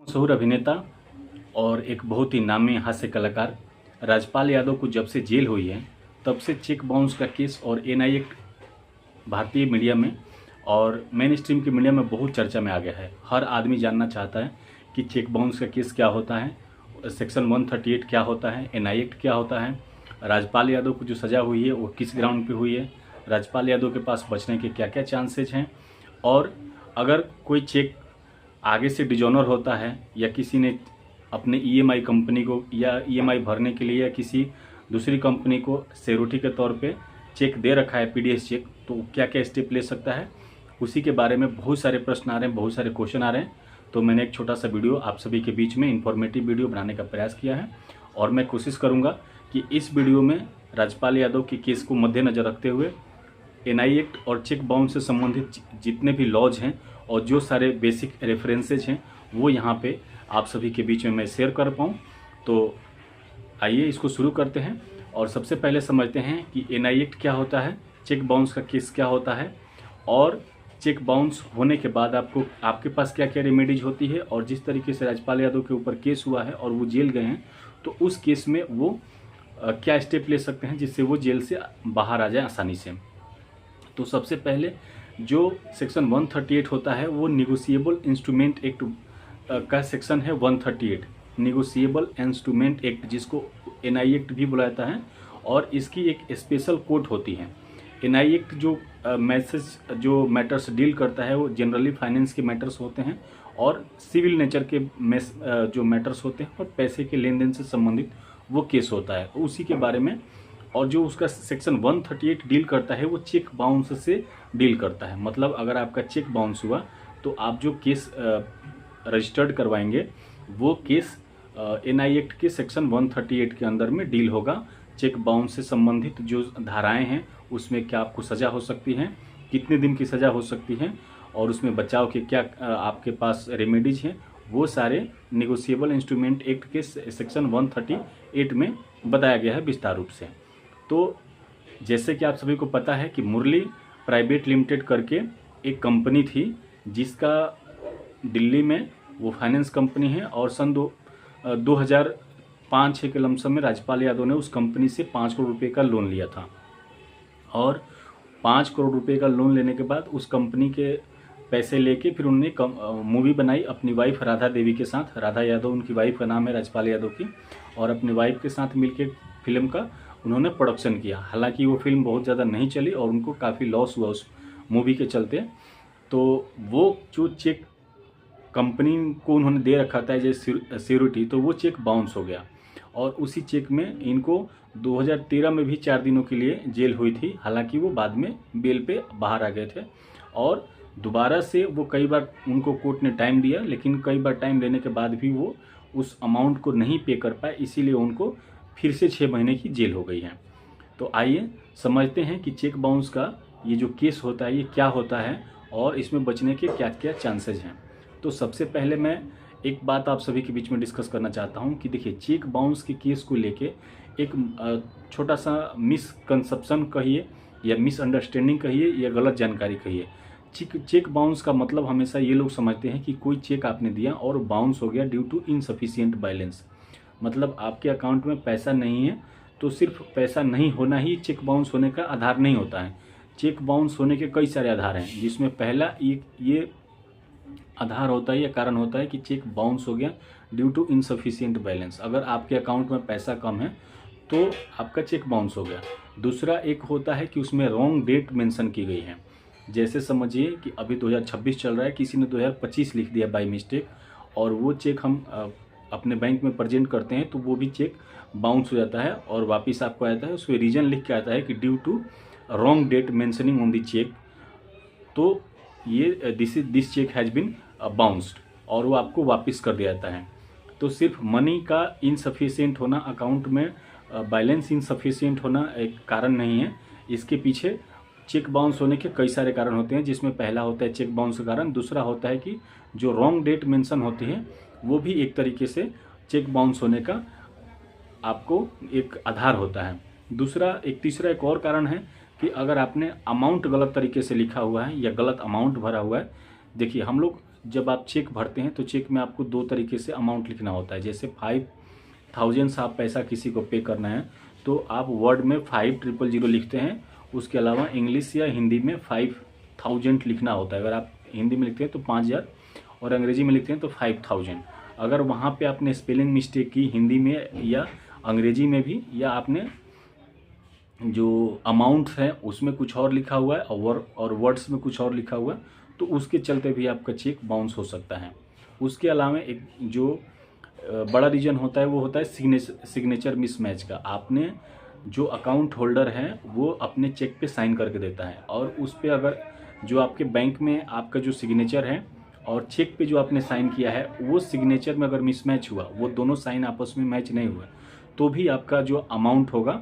मशहूर अभिनेता और एक बहुत ही नामी हास्य कलाकार राजपाल यादव को जब से जेल हुई है तब से चेक बाउंस का केस और एनआईए भारतीय मीडिया में और मेन स्ट्रीम की मीडिया में बहुत चर्चा में आ गया है। हर आदमी जानना चाहता है कि चेक बाउंस का केस क्या होता है, सेक्शन 138 क्या होता है, एनआईए एक्ट क्या होता है, राजपाल यादव को जो सज़ा हुई है वो किस ग्राउंड पे हुई है, राजपाल यादव के पास बचने के क्या क्या चांसेज हैं, और अगर कोई चेक आगे से डिजोनर होता है या किसी ने अपने ईएमआई कंपनी को या ईएमआई भरने के लिए या किसी दूसरी कंपनी को सिक्योरिटी के तौर पे चेक दे रखा है, पीडीएस चेक, तो क्या क्या स्टेप ले सकता है, उसी के बारे में बहुत सारे प्रश्न आ रहे हैं, बहुत सारे क्वेश्चन आ रहे हैं। तो मैंने एक छोटा सा वीडियो आप सभी के बीच में इन्फॉर्मेटिव वीडियो बनाने का प्रयास किया है और मैं कोशिश करूँगा कि इस वीडियो में राजपाल यादव के केस को मद्देनज़र रखते हुए एनआईए एक्ट और चेक बाउंस से संबंधित जितने भी लॉज हैं और जो सारे बेसिक रेफरेंसेज हैं वो यहाँ पे आप सभी के बीच में मैं शेयर कर पाऊँ। तो आइए इसको शुरू करते हैं और सबसे पहले समझते हैं कि एनआईए एक्ट क्या होता है, चेक बाउंस का केस क्या होता है और चेक बाउंस होने के बाद आपके पास क्या क्या रेमेडीज होती है, और जिस तरीके से राजपाल यादव के ऊपर केस हुआ है और वो जेल गए हैं तो उस केस में वो क्या स्टेप ले सकते हैं जिससे वो जेल से बाहर आ जाए आसानी से। तो सबसे पहले जो सेक्शन 138 होता है वो निगोशिएबल इंस्ट्रूमेंट एक्ट का सेक्शन है 138, निगोशिएबल इंस्ट्रूमेंट एक्ट, जिसको एनआईए एक्ट भी बुलाता है, और इसकी एक स्पेशल कोर्ट होती है। एनआईए एक्ट जो मैटर्स डील करता है वो जनरली फाइनेंस के मैटर्स होते हैं और सिविल नेचर के जो मैटर्स होते हैं और पैसे के लेन देन से संबंधित वो केस होता है उसी के बारे में। और जो उसका सेक्शन 138 डील करता है वो चेक बाउंस से डील करता है। मतलब अगर आपका चेक बाउंस हुआ तो आप जो केस रजिस्टर्ड करवाएंगे वो केस एनआईए एक्ट के सेक्शन 138 के अंदर में डील होगा। चेक बाउंस से संबंधित जो धाराएं हैं उसमें क्या आपको सज़ा हो सकती है, कितने दिन की सज़ा हो सकती है और उसमें बचाव के क्या आपके पास रेमेडीज हैं, वो सारे निगोशिएबल इंस्ट्रूमेंट एक्ट के सेक्शन 138 में बताया गया है विस्तार रूप से। तो जैसे कि आप सभी को पता है कि मुरली प्राइवेट लिमिटेड करके एक कंपनी थी जिसका दिल्ली में वो फाइनेंस कंपनी है, और सन 2005-6 के लमसम में राजपाल यादव ने उस कंपनी से 5 करोड़ रुपए का लोन लिया था। और 5 करोड़ रुपए का लोन लेने के बाद उस कंपनी के पैसे लेके फिर उन्होंने मूवी बनाई अपनी वाइफ राधा देवी के साथ। राधा यादव उनकी वाइफ का नाम है, राजपाल यादव की, और अपनी वाइफ के साथ मिलकर फिल्म का उन्होंने प्रोडक्शन किया। हालांकि वो फिल्म बहुत ज़्यादा नहीं चली और उनको काफ़ी लॉस हुआ उस मूवी के चलते। तो वो जो चेक कंपनी को उन्होंने दे रखा था एज सिक्योरिटी, तो वो चेक बाउंस हो गया और उसी चेक में इनको 2013 में भी 4 दिनों के लिए जेल हुई थी। हालांकि वो बाद में बेल पे बाहर आ गए थे और दोबारा से वो कई बार उनको कोर्ट ने टाइम दिया, लेकिन कई बार टाइम देने के बाद भी वो उस अमाउंट को नहीं पे कर पाए, इसीलिए उनको फिर से 6 महीने की जेल हो गई है। तो आइए समझते हैं कि चेक बाउंस का ये जो केस होता है ये क्या होता है और इसमें बचने के क्या क्या चांसेज हैं। तो सबसे पहले मैं एक बात आप सभी के बीच में डिस्कस करना चाहता हूं कि देखिए, चेक बाउंस के केस को लेके एक छोटा सा मिसकंसेप्शन कहिए या मिसअंडरस्टैंडिंग कहिए या गलत जानकारी कहिए। चेक बाउंस का मतलब हमेशा ये लोग समझते हैं कि कोई चेक आपने दिया और बाउंस हो गया ड्यू टू इनसफिशिएंट बैलेंस। मतलब आपके अकाउंट में पैसा नहीं है तो सिर्फ पैसा नहीं होना ही चेक बाउंस होने का आधार नहीं होता है। चेक बाउंस होने के कई सारे आधार हैं, जिसमें पहला ये आधार होता है या कारण होता है कि चेक बाउंस हो गया ड्यू टू इनसफिशिएंट बैलेंस। अगर आपके अकाउंट में पैसा कम है तो आपका चेक बाउंस हो गया। दूसरा एक होता है कि उसमें रॉन्ग डेट मेंशन की गई है। जैसे समझिए कि अभी 2026 चल रहा है, किसी ने 2025 लिख दिया बाय मिस्टेक और वो चेक हम अपने बैंक में प्रेजेंट करते हैं तो वो भी चेक बाउंस हो जाता है और वापस आपको आता है, उसमें रीजन लिख के आता है कि due to wrong date mentioning on the cheque. तो ये this cheque has been bounced और वो आपको वापस कर दिया जाता है। तो सिर्फ मनी का इनसफिशिएंट होना, अकाउंट में बैलेंस इनसफिशिएंट होना एक कारण नहीं है, इसके पीछे चेक बाउंस होने के कई सारे कारण होते हैं, जिसमें पहला होता है चेक बाउंस का कारण। दूसरा होता है कि जो रॉन्ग डेट मेंशन होती है वो भी एक तरीके से चेक बाउंस होने का आपको एक आधार होता है। तीसरा एक और कारण है कि अगर आपने अमाउंट गलत तरीके से लिखा हुआ है या गलत अमाउंट भरा हुआ है। देखिए, हम लोग जब आप चेक भरते हैं तो चेक में आपको 2 तरीके से अमाउंट लिखना होता है। जैसे 5000 आप पैसा किसी को पे करना है तो आप वर्ड में 5000 लिखते हैं, उसके अलावा इंग्लिश या हिंदी में 5000 लिखना होता है। अगर आप हिंदी में लिखते हैं तो 5000 और अंग्रेजी में लिखते हैं तो 5000। अगर वहाँ पे आपने स्पेलिंग मिस्टेक की हिंदी में या अंग्रेजी में भी, या आपने जो अमाउंट है उसमें कुछ और लिखा हुआ है और वर्ड्स में कुछ और लिखा हुआ है, तो उसके चलते भी आपका चेक बाउंस हो सकता है। उसके अलावा एक जो बड़ा रीजन होता है वो होता है सिग्नेचर मिसमैच का। आपने जो अकाउंट होल्डर है वो अपने चेक पे साइन करके देता है, और उस पे अगर जो आपके बैंक में आपका जो सिग्नेचर है और चेक पे जो आपने साइन किया है वो सिग्नेचर में अगर मिसमैच हुआ, वो दोनों साइन आपस में मैच नहीं हुआ, तो भी आपका जो अमाउंट होगा,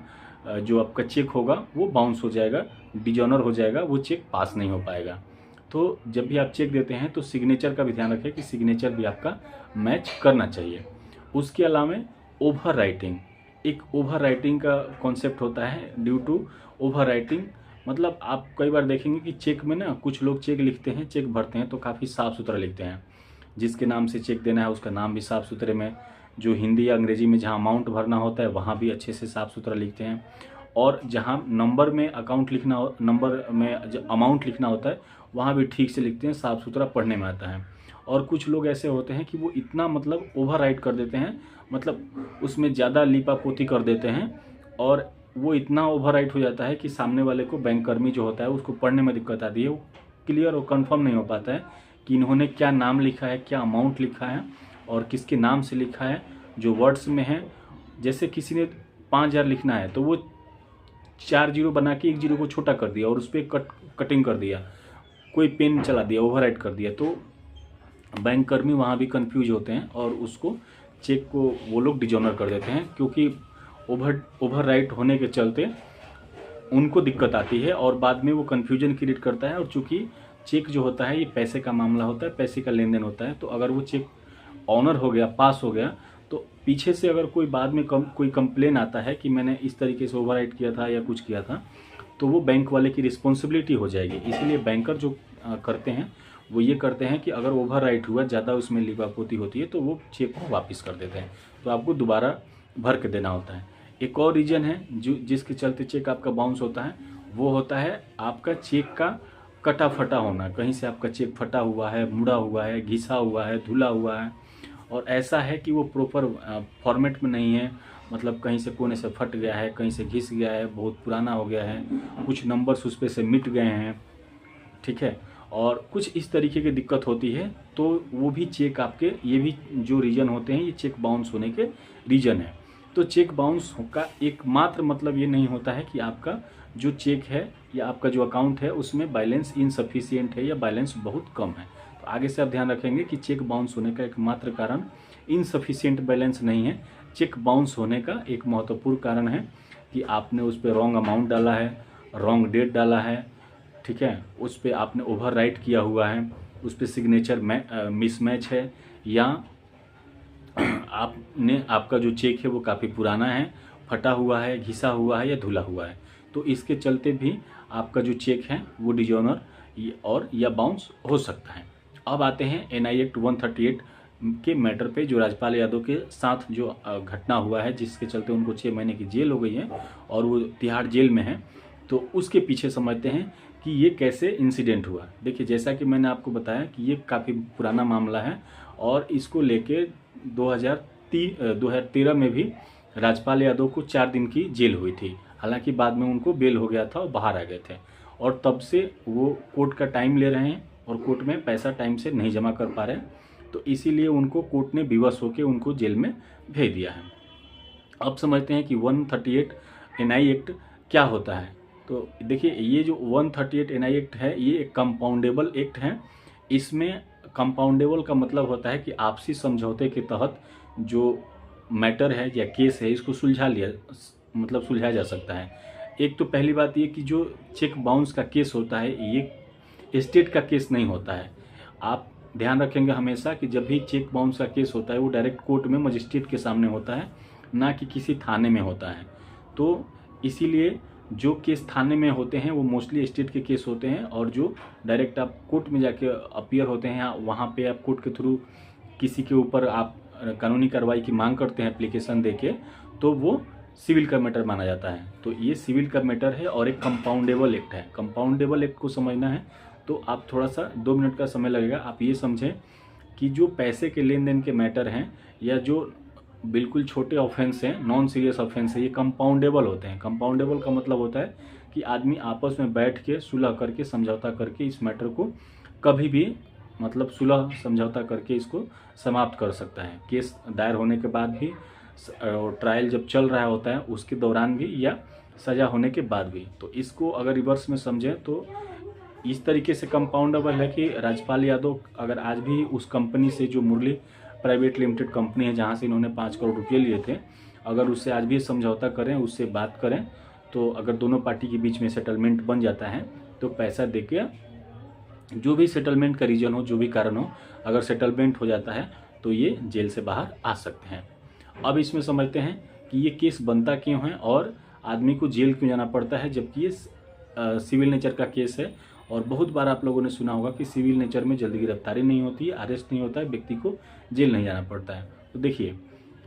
जो आपका चेक होगा वो बाउंस हो जाएगा, डिजॉनर हो जाएगा, वो चेक पास नहीं हो पाएगा। तो जब भी आप चेक देते हैं तो सिग्नेचर का भी ध्यान रखें कि सिग्नेचर भी आपका मैच करना चाहिए। उसके अलावा ओवर राइटिंग, एक ओवर राइटिंग का कॉन्सेप्ट होता है। ड्यू टू ओवर राइटिंग मतलब आप कई बार देखेंगे कि चेक में ना कुछ लोग चेक लिखते हैं, चेक भरते हैं तो काफ़ी साफ़ सुथरा लिखते हैं, जिसके नाम से चेक देना है उसका नाम भी साफ़ सुथरे में, जो हिंदी या अंग्रेजी में जहाँ अमाउंट भरना होता है वहाँ भी अच्छे से साफ़ सुथरा लिखते हैं, और जहाँ नंबर में अकाउंट लिखना हो, नंबर में जो अमाउंट लिखना होता है वहाँ भी ठीक से लिखते हैं, साफ़ सुथरा पढ़ने में आता है। और कुछ लोग ऐसे होते हैं कि वो इतना मतलब ओवर राइट कर देते हैं, मतलब उसमें ज़्यादा लिपापोती कर देते हैं, और वो इतना ओवर राइट हो जाता है कि सामने वाले को, बैंक कर्मी जो होता है, उसको पढ़ने में दिक्कत आती है। वो क्लियर और कंफर्म नहीं हो पाता है कि इन्होंने क्या नाम लिखा है, क्या अमाउंट लिखा है और किसके नाम से लिखा है। जो वर्ड्स में है, जैसे किसी ने 5000 लिखना है तो वो 4 जीरो बना के 1 जीरो को छोटा कर दिया और उस पर कटिंग कर दिया, कोई पेन चला दिया, ओवर राइट कर दिया, तो बैंक कर्मी वहाँ भी कंफ्यूज होते हैं और उसको चेक को वो लोग डिजॉनर कर देते हैं, क्योंकि ओवर राइट होने के चलते उनको दिक्कत आती है और बाद में वो कन्फ्यूजन क्रिएट करता है। और चूँकि चेक जो होता है ये पैसे का मामला होता है, पैसे का लेन देन होता है, तो अगर वो चेक ऑनर हो गया, पास हो गया, तो पीछे से अगर कोई बाद में कोई कंप्लेन आता है कि मैंने इस तरीके से ओवर राइट किया था या कुछ किया था, तो वो बैंक वाले की रिस्पॉन्सिबिलिटी हो जाएगी। इसलिए बैंकर जो करते हैं वो ये करते हैं कि अगर ओवर राइट हुआ, ज़्यादा उसमें लिपापोती होती है, तो वो चेक को वापस कर देते हैं, तो आपको दोबारा भर के देना होता है। एक और रीज़न है जो जिसके चलते चेक आपका बाउंस होता है, वो होता है आपका चेक का कटा फटा होना। कहीं से आपका चेक फटा हुआ है, मुड़ा हुआ है, घिसा हुआ है, धुला हुआ है, और ऐसा है कि वो प्रॉपर फॉर्मेट में नहीं है, मतलब कहीं से कोने से फट गया है, कहीं से घिस गया है, बहुत पुराना हो गया है, कुछ नंबर्स उस पर से मिट गए हैं, ठीक है, और कुछ इस तरीके की दिक्कत होती है, तो वो भी चेक आपके, ये भी जो रीज़न होते हैं ये चेक बाउंस होने के रीज़न है। तो चेक बाउंस का एकमात्र मतलब ये नहीं होता है कि आपका जो चेक है या आपका जो अकाउंट है उसमें बैलेंस इनसफिशिएंट है या बैलेंस बहुत कम है। तो आगे से आप ध्यान रखेंगे कि चेक बाउंस होने का एकमात्र कारण इनसफिशिएंट बैलेंस नहीं है। चेक बाउंस होने का एक महत्वपूर्ण कारण है कि आपने उस पर रॉन्ग अमाउंट डाला है, रॉन्ग डेट डाला है, ठीक है, उस पर आपने ओवर राइट किया हुआ है, उस पर सिग्नेचर मिसमैच है, या आपका जो चेक है वो काफ़ी पुराना है, फटा हुआ है, घिसा हुआ है या धुला हुआ है, तो इसके चलते भी आपका जो चेक है वो डिजॉनर और या बाउंस हो सकता है। अब आते हैं NI एक्ट 138 के मैटर पे, जो राजपाल यादव के साथ जो घटना हुआ है जिसके चलते उनको 6 महीने की जेल हो गई है और वो तिहाड़ जेल में है। तो उसके पीछे समझते हैं कि ये कैसे इंसिडेंट हुआ। देखिए, जैसा कि मैंने आपको बताया कि ये काफ़ी पुराना मामला है और इसको लेके 2013 में भी राजपाल यादव को 4 दिन की जेल हुई थी। हालांकि बाद में उनको बेल हो गया था और बाहर आ गए थे, और तब से वो कोर्ट का टाइम ले रहे हैं और कोर्ट में पैसा टाइम से नहीं जमा कर पा रहे हैं, तो इसीलिए उनको कोर्ट ने विवश होकर उनको जेल में भेज दिया है। अब समझते हैं कि 138 NI एक्ट क्या होता है। तो देखिए, ये जो 138 NI एक्ट है ये एक कंपाउंडेबल एक्ट है। इसमें कंपाउंडेबल का मतलब होता है कि आपसी समझौते के तहत जो मैटर है या केस है इसको सुलझाया जा सकता है। एक तो पहली बात ये कि जो चेक बाउंस का केस होता है ये स्टेट का केस नहीं होता है। आप ध्यान रखेंगे हमेशा कि जब भी चेक बाउंस का केस होता है वो डायरेक्ट कोर्ट में मजिस्ट्रेट के सामने होता है, ना कि किसी थाने में होता है। तो इसीलिए जो केस थाने में होते हैं वो मोस्टली स्टेट के केस होते हैं, और जो डायरेक्ट आप कोर्ट में जाके अपीयर होते हैं, वहाँ पे आप कोर्ट के थ्रू किसी के ऊपर आप कानूनी कार्रवाई की मांग करते हैं एप्लीकेशन देके, तो वो सिविल का मैटर माना जाता है। तो ये सिविल का मैटर है और एक कंपाउंडेबल एक्ट है। कंपाउंडेबल एक्ट को समझना है तो आप थोड़ा सा 2 मिनट का समय लगेगा। आप ये समझें कि जो पैसे के लेन देन के मैटर हैं या जो बिल्कुल छोटे ऑफेंस हैं, नॉन सीरियस ऑफेंस है, ये कंपाउंडेबल होते हैं। कंपाउंडेबल का मतलब होता है कि आदमी आपस में बैठ के सुलह करके समझौता करके इस मैटर को कभी भी मतलब सुलह समझौता करके इसको समाप्त कर सकता है। केस दायर होने के बाद भी, ट्रायल जब चल रहा होता है उसके दौरान भी, या सज़ा होने के बाद भी। तो इसको अगर रिवर्स में समझें तो इस तरीके से कंपाउंडेबल है कि राजपाल यादव अगर आज भी उस कंपनी से, जो मुरली प्राइवेट लिमिटेड कंपनी है जहाँ से इन्होंने 5 करोड़ रुपये लिए थे, अगर उससे आज भी समझौता करें, उससे बात करें, तो अगर दोनों पार्टी के बीच में सेटलमेंट बन जाता है तो पैसा देके, जो भी सेटलमेंट का रीजन हो, जो भी कारण हो, अगर सेटलमेंट हो जाता है तो ये जेल से बाहर आ सकते हैं। अब इसमें समझते हैं कि ये केस बनता क्यों है और आदमी को जेल क्यों जाना पड़ता है, जबकि ये सिविल नेचर का केस है। और बहुत बार आप लोगों ने सुना होगा कि सिविल नेचर में जल्दी गिरफ्तारी नहीं होती है, अरेस्ट नहीं होता है, व्यक्ति को जेल नहीं जाना पड़ता है। तो देखिए,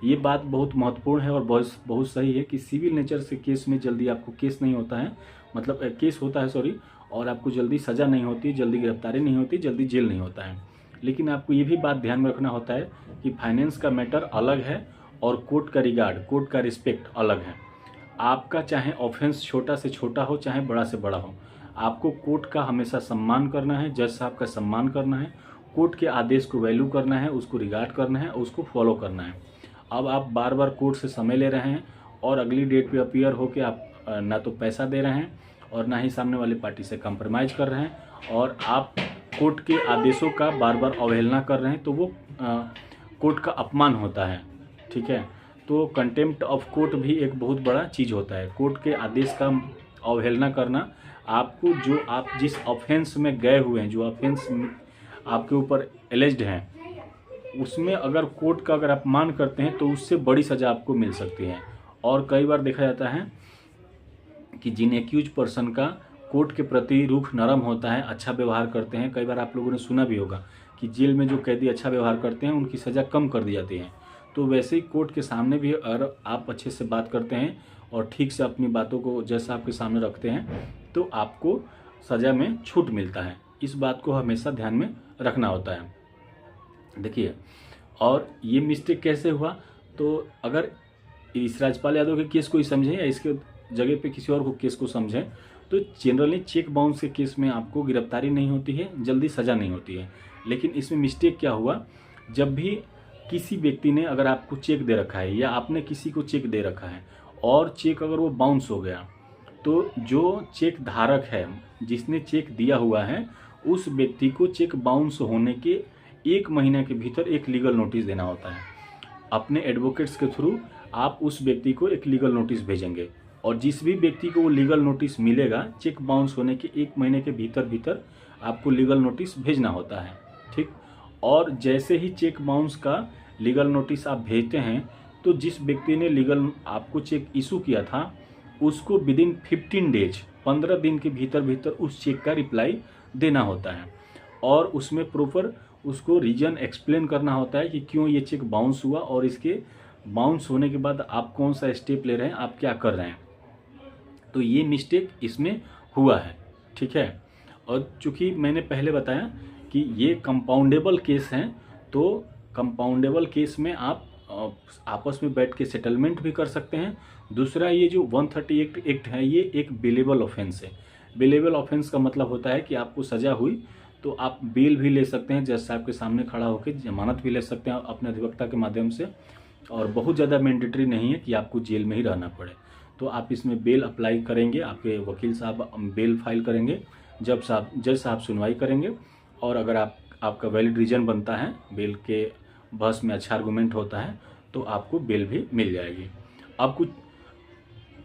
ये बात बहुत महत्वपूर्ण है और बहुत सही है कि सिविल नेचर से केस में जल्दी आपको केस नहीं होता है, मतलब केस होता है, सॉरी, और आपको जल्दी सज़ा नहीं होती, जल्दी गिरफ्तारी नहीं होती, जल्दी जेल नहीं होता है। लेकिन आपको ये भी बात ध्यान में रखना होता है कि फाइनेंस का मैटर अलग है और कोर्ट का रिगार्ड, कोर्ट का रिस्पेक्ट अलग है। आपका चाहे ऑफेंस छोटा से छोटा हो, चाहे बड़ा से बड़ा हो, आपको कोर्ट का हमेशा सम्मान करना है, जज साहब का सम्मान करना है, कोर्ट के आदेश को वैल्यू करना है, उसको रिगार्ड करना है, उसको फॉलो करना है। अब आप बार बार कोर्ट से समय ले रहे हैं और अगली डेट पे अपीयर होकर आप ना तो पैसा दे रहे हैं और ना ही सामने वाली पार्टी से कंप्रोमाइज़ कर रहे हैं, और आप कोर्ट के आदेशों का बार बार अवहेलना कर रहे हैं, तो वो कोर्ट का अपमान होता है। ठीक है, तो कंटेम्प्ट ऑफ कोर्ट भी एक बहुत बड़ा चीज़ होता है। कोर्ट के आदेश का अवहेलना करना, आपको जो आप जिस ऑफेंस में गए हुए हैं, जो ऑफेंस आपके ऊपर एलिज्ड हैं, उसमें अगर कोर्ट का अगर अपमान करते हैं तो उससे बड़ी सज़ा आपको मिल सकती है। और कई बार देखा जाता है कि जिन एक्यूज पर्सन का कोर्ट के प्रति रुख नरम होता है, अच्छा व्यवहार करते हैं, कई बार आप लोगों ने सुना भी होगा कि जेल में जो कैदी अच्छा व्यवहार करते हैं उनकी सज़ा कम कर दी जाती है। तो वैसे ही कोर्ट के सामने भी अगर आप अच्छे से बात करते हैं और ठीक से अपनी बातों को जज साहब के सामने रखते हैं तो आपको सज़ा में छूट मिलता है। इस बात को हमेशा ध्यान में रखना होता है। देखिए, और ये मिस्टेक कैसे हुआ, तो अगर इस राजपाल यादव के केस को ही समझें या इसके जगह पे किसी और को केस को समझें, तो जनरली चेक बाउंस के केस में आपको गिरफ्तारी नहीं होती है, जल्दी सज़ा नहीं होती है। लेकिन इसमें मिस्टेक क्या हुआ, जब भी किसी व्यक्ति ने अगर आपको चेक दे रखा है या आपने किसी को चेक दे रखा है और चेक अगर वो बाउंस हो गया, तो जो चेक धारक है, जिसने चेक दिया हुआ है, उस व्यक्ति को चेक बाउंस होने के 1 महीने के भीतर एक लीगल नोटिस देना होता है। अपने एडवोकेट्स के थ्रू आप उस व्यक्ति को एक लीगल नोटिस भेजेंगे, और जिस भी व्यक्ति को वो लीगल नोटिस मिलेगा, चेक बाउंस होने के 1 महीने के भीतर आपको लीगल नोटिस भेजना होता है। ठीक, और जैसे ही चेक बाउंस का लीगल नोटिस आप भेजते हैं, तो जिस व्यक्ति ने लीगल आपको चेक इशू किया था, उसको विदिन 15 डेज, 15 दिन के भीतर उस चेक का रिप्लाई देना होता है, और उसमें प्रॉपर उसको रीजन एक्सप्लेन करना होता है कि क्यों ये चेक बाउंस हुआ और इसके बाउंस होने के बाद आप कौन सा स्टेप ले रहे हैं, आप क्या कर रहे हैं। तो ये मिस्टेक इसमें हुआ है। ठीक है, और चूँकि मैंने पहले बताया कि ये कंपाउंडेबल केस हैं, तो कंपाउंडेबल केस में आप आपस में बैठ के सेटलमेंट भी कर सकते हैं। दूसरा, ये जो 138 एक्ट है, ये एक बेलेबल ऑफेंस है। बेलेबल ऑफेंस का मतलब होता है कि आपको सज़ा हुई तो आप बेल भी ले सकते हैं, जज साहब के सामने खड़ा होकर जमानत भी ले सकते हैं अपने अधिवक्ता के माध्यम से, और बहुत ज़्यादा मैंडेटरी नहीं है कि आपको जेल में ही रहना पड़े। तो आप इसमें बेल अप्लाई करेंगे, आपके वकील साहब बेल फाइल करेंगे, जज साहब सुनवाई करेंगे, और अगर आपका वैलिड रीजन बनता है, बेल के बहस में अच्छा आर्गूमेंट होता है, तो आपको बेल भी मिल जाएगी। अब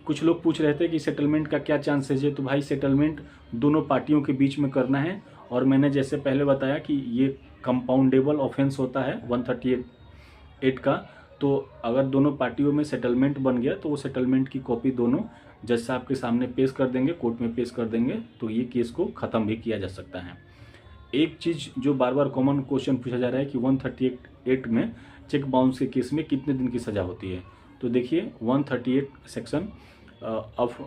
कुछ लोग पूछ रहे थे कि सेटलमेंट का क्या चांसेज है, तो भाई सेटलमेंट दोनों पार्टियों के बीच में करना है, और मैंने जैसे पहले बताया कि ये कंपाउंडेबल ऑफेंस होता है 138 का। तो अगर दोनों पार्टियों में सेटलमेंट बन गया तो वो सेटलमेंट की कॉपी दोनों जज साहब के सामने पेश कर देंगे, कोर्ट में पेश कर देंगे, तो ये केस को ख़त्म भी किया जा सकता है। एक चीज़ जो बार बार कॉमन क्वेश्चन पूछा जा रहा है कि 138 में चेक बाउंस के केस में कितने दिन की सज़ा होती है। तो देखिए 138 section of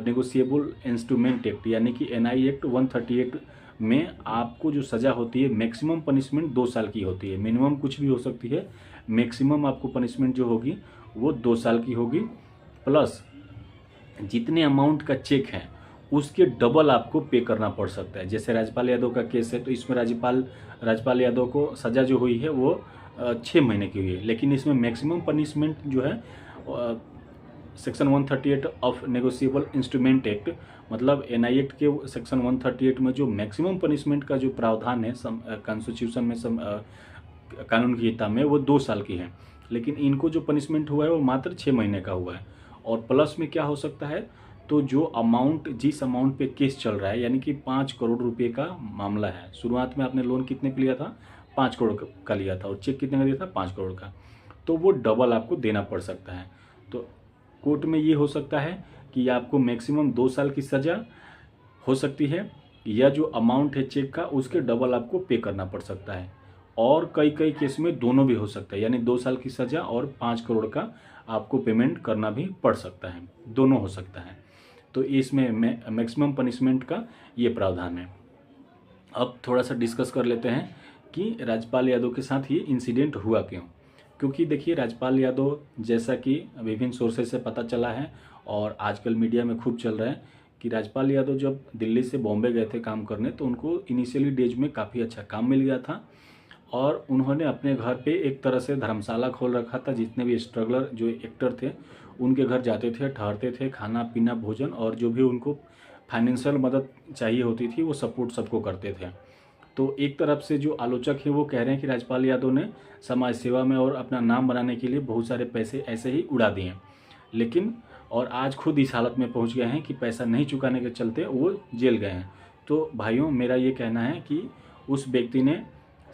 negotiable instrument act यानी कि एनआई एक्ट 138 में आपको जो सज़ा होती है मैक्सिमम पनिशमेंट 2 साल की होती है। मिनिमम कुछ भी हो सकती है, मैक्सिमम आपको पनिशमेंट जो होगी वो 2 साल की होगी, प्लस जितने अमाउंट का चेक है उसके डबल आपको पे करना पड़ सकता है। जैसे राजपाल यादव का केस है तो इसमें राजपाल यादव को सज़ा जो हुई है वो 6 महीने की हुई है, लेकिन इसमें मैक्सिमम पनिशमेंट जो है section 138 of negotiable instrument act मतलब एनआई एक्ट के सेक्शन 138 में जो मैक्सिमम पनिशमेंट का जो प्रावधान है कॉन्स्टिट्यूशन में कानून की किताब में वो 2 साल की है, लेकिन इनको जो पनिशमेंट हुआ है वो मात्र 6 महीने का हुआ है। और प्लस में क्या हो सकता है, तो जो अमाउंट जिस अमाउंट पे केस चल रहा है यानी कि 5 करोड़ रुपए का मामला है, शुरुआत में आपने लोन कितने पे लिया था, 5 करोड़ का लिया था और चेक कितने का दिया था, 5 करोड़ का, तो वो डबल आपको देना पड़ सकता है। तो कोर्ट में ये हो सकता है कि आपको मैक्सिमम 2 साल की सज़ा हो सकती है या जो अमाउंट है चेक का उसके डबल आपको पे करना पड़ सकता है, और कई केस में दोनों भी हो सकता है, यानी 2 साल की सज़ा और 5 करोड़ का आपको पेमेंट करना भी पड़ सकता है, दोनों हो सकता है। तो इसमें मैक्सिमम पनिशमेंट का ये प्रावधान है। अब थोड़ा सा डिस्कस कर लेते हैं कि राजपाल यादव के साथ ये इंसिडेंट हुआ क्यों। क्योंकि देखिए राजपाल यादव जैसा कि विभिन्न सोर्सेज से पता चला है और आजकल मीडिया में खूब चल रहा है कि राजपाल यादव जब दिल्ली से बॉम्बे गए थे काम करने तो उनको इनिशियली डेज में काफ़ी अच्छा काम मिल गया था और उन्होंने अपने घर पे एक तरह से धर्मशाला खोल रखा था। जितने भी स्ट्रगलर जो एक्टर थे उनके घर जाते थे, ठहरते थे, खाना पीना भोजन और जो भी उनको फाइनेंशियल मदद चाहिए होती थी वो सपोर्ट सबको करते थे। तो एक तरफ से जो आलोचक हैं वो कह रहे हैं कि राजपाल यादव ने समाज सेवा में और अपना नाम बनाने के लिए बहुत सारे पैसे ऐसे ही उड़ा दिए, लेकिन और आज खुद इस हालत में पहुंच गए हैं कि पैसा नहीं चुकाने के चलते वो जेल गए हैं। तो भाइयों मेरा ये कहना है कि उस व्यक्ति ने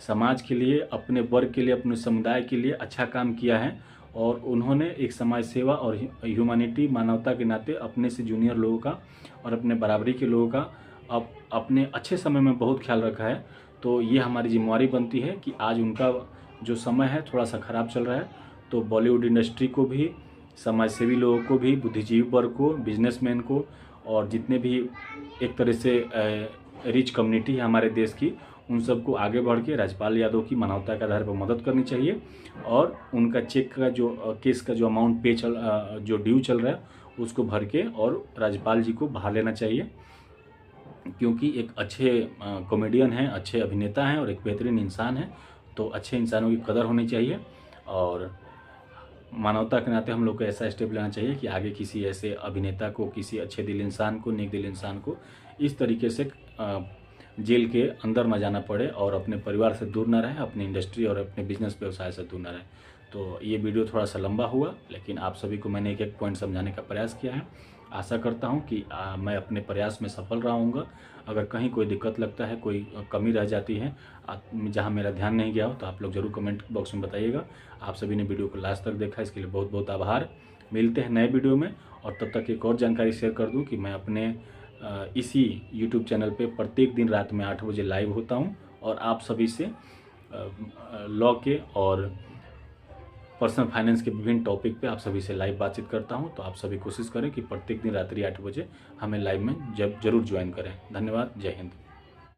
समाज के लिए, अपने वर्ग के लिए, अपने समुदाय के लिए अच्छा काम किया है और उन्होंने एक समाज सेवा और ह्यूमैनिटी मानवता के नाते अपने से जूनियर लोगों का और अपने बराबरी के लोगों का अपने अच्छे समय में बहुत ख्याल रखा है। तो ये हमारी जिम्मेवारी बनती है कि आज उनका जो समय है थोड़ा सा ख़राब चल रहा है, तो बॉलीवुड इंडस्ट्री को भी, समाज सेवी लोगों को भी, बुद्धिजीवी वर्ग को, बिजनेसमैन को और जितने भी एक तरह से रिच कम्युनिटी है हमारे देश की, उन सबको आगे बढ़ के राजपाल यादव की मानवता के आधार पर मदद करनी चाहिए और उनका चेक का जो केस का जो अमाउंट जो ड्यू चल रहा है उसको भर के और राजपाल जी को बाहर लेना चाहिए, क्योंकि एक अच्छे कॉमेडियन हैं, अच्छे अभिनेता हैं और एक बेहतरीन इंसान है। तो अच्छे इंसानों की कदर होनी चाहिए और मानवता के नाते हम लोग को ऐसा स्टेप लेना चाहिए कि आगे किसी ऐसे अभिनेता को, किसी अच्छे दिल इंसान को, नेक दिल इंसान को इस तरीके से जेल के अंदर न जाना पड़े और अपने परिवार से दूर ना रहे, अपनी इंडस्ट्री और अपने बिजनेस व्यवसाय से दूर ना रहे। तो ये वीडियो थोड़ा सा लंबा हुआ, लेकिन आप सभी को मैंने एक पॉइंट समझाने का प्रयास किया है। आशा करता हूँ कि मैं अपने प्रयास में सफल रहा हूँगा। अगर कहीं कोई दिक्कत लगता है, कोई कमी रह जाती है जहाँ मेरा ध्यान नहीं गया हो, तो आप लोग ज़रूर कमेंट बॉक्स में बताइएगा। आप सभी ने वीडियो को लास्ट तक देखा, इसके लिए बहुत बहुत आभार। मिलते हैं नए वीडियो में और तब तक एक और जानकारी शेयर कर दूँ कि मैं अपने इसी YouTube चैनल पे प्रत्येक दिन रात में 8 बजे लाइव होता हूँ और आप सभी से लॉ के और पर्सनल फाइनेंस के विभिन्न टॉपिक पे आप सभी से लाइव बातचीत करता हूँ। तो आप सभी कोशिश करें कि प्रत्येक दिन रात्रि 8 बजे हमें लाइव में जरूर ज्वाइन करें। धन्यवाद। जय हिंद।